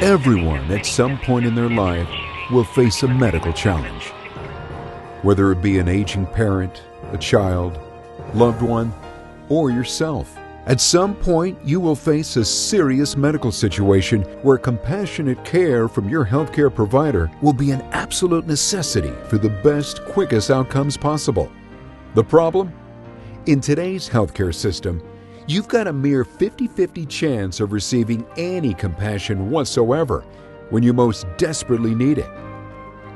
Everyone at some point in their life will face a medical challenge. Whether it be an aging parent, a child, loved one, or yourself. At some point, you will face a serious medical situation where compassionate care from your healthcare provider will be an absolute necessity for the best, quickest outcomes possible. The problem? In today's healthcare system, you've got a mere 50-50 chance of receiving any compassion whatsoever when you most desperately need it.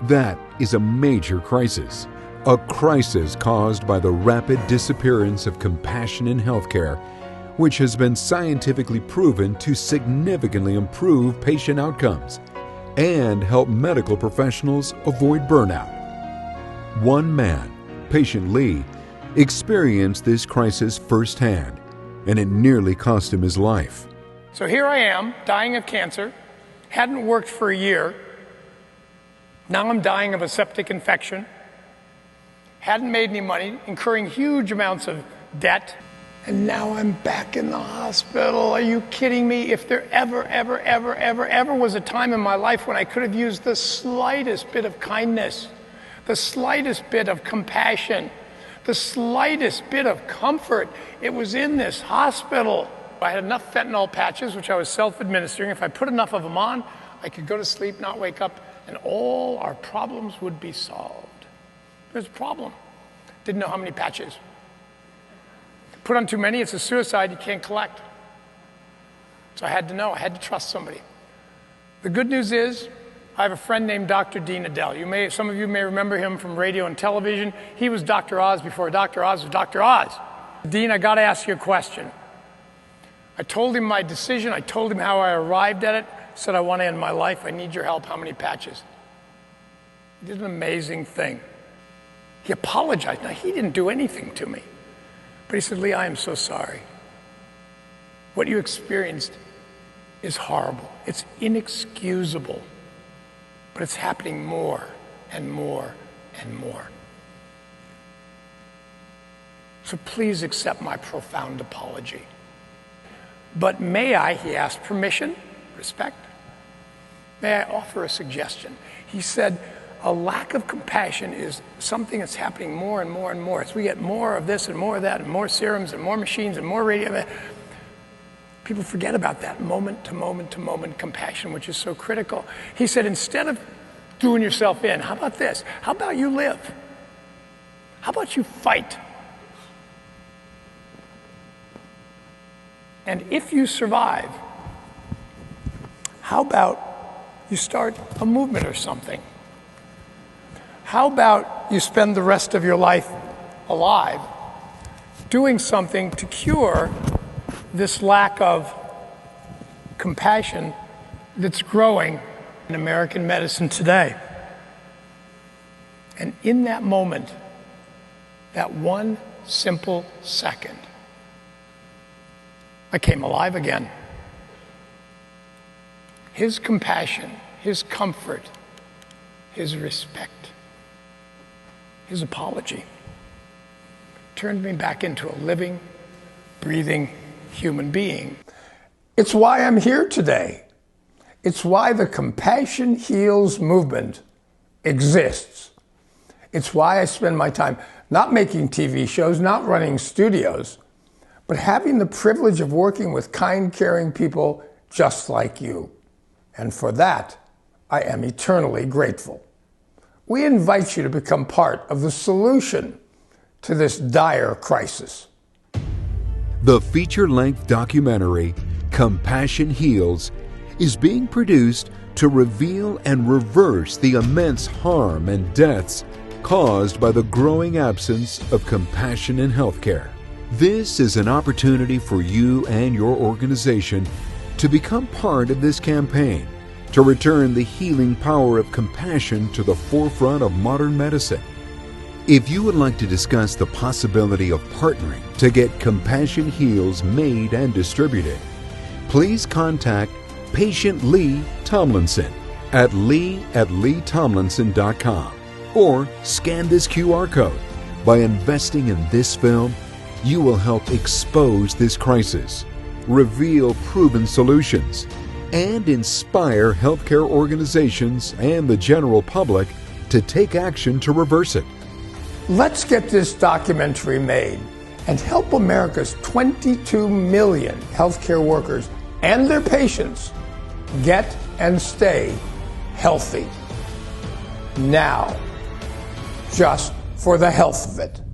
That is a major crisis. A crisis caused by the rapid disappearance of compassion in healthcare, which has been scientifically proven to significantly improve patient outcomes and help medical professionals avoid burnout. One man, patient Lee, experienced this crisis firsthand, and it nearly cost him his life. So here I am, dying of cancer, hadn't worked for a year. Now I'm dying of a septic infection. Hadn't made any money, incurring huge amounts of debt. And now I'm back in the hospital. Are you kidding me? If there ever was a time in my life when I could have used the slightest bit of kindness, the slightest bit of compassion, the slightest bit of comfort, it was in this hospital. I had enough fentanyl patches, which I was self-administering. If I put enough of them on, I could go to sleep, not wake up, and all our problems would be solved. There's a problem. Didn't know how many patches. Put on too many, it's a suicide you can't collect. So I had to know, I had to trust somebody. The good news is, I have a friend named Dr. Dean Adele. Some of you may remember him from radio and television. He was Dr. Oz before Dr. Oz was Dr. Oz. Dean, I gotta ask you a question. I told him my decision, I told him how I arrived at it, said I want to end my life, I need your help, how many patches? He did an amazing thing. He apologized. Now, he didn't do anything to me. But he said, Lee, I am so sorry. What you experienced is horrible. It's inexcusable. But it's happening more and more and more. So please accept my profound apology. But may I, he asked permission, respect, may I offer a suggestion? He said, a lack of compassion is something that's happening more and more and more. As we get more of this and more of that and more serums and more machines and more radio, people forget about that moment to moment to moment compassion, which is so critical. He said, instead of doing yourself in, how about this? How about you live? How about you fight? And if you survive, how about you start a movement or something? How about you spend the rest of your life alive doing something to cure this lack of compassion that's growing in American medicine today? And in that moment, that one simple second, I came alive again. His compassion, his comfort, his respect, his apology turned me back into a living, breathing human being. It's why I'm here today. It's why the Compassion Heals movement exists. It's why I spend my time not making TV shows, not running studios, but having the privilege of working with kind, caring people just like you. And for that, I am eternally grateful. We invite you to become part of the solution to this dire crisis. The feature-length documentary, Compassion Heals, is being produced to reveal and reverse the immense harm and deaths caused by the growing absence of compassion in healthcare. This is an opportunity for you and your organization to become part of this campaign, to return the healing power of compassion to the forefront of modern medicine. If you would like to discuss the possibility of partnering to get Compassion Heals made and distributed, please contact Patient Lee Tomlinson at lee@leetomlinson.com or scan this QR code. By investing in this film, you will help expose this crisis, reveal proven solutions, and inspire healthcare organizations and the general public to take action to reverse it. Let's get this documentary made and help America's 22 million healthcare workers and their patients get and stay healthy. Now, just for the health of it.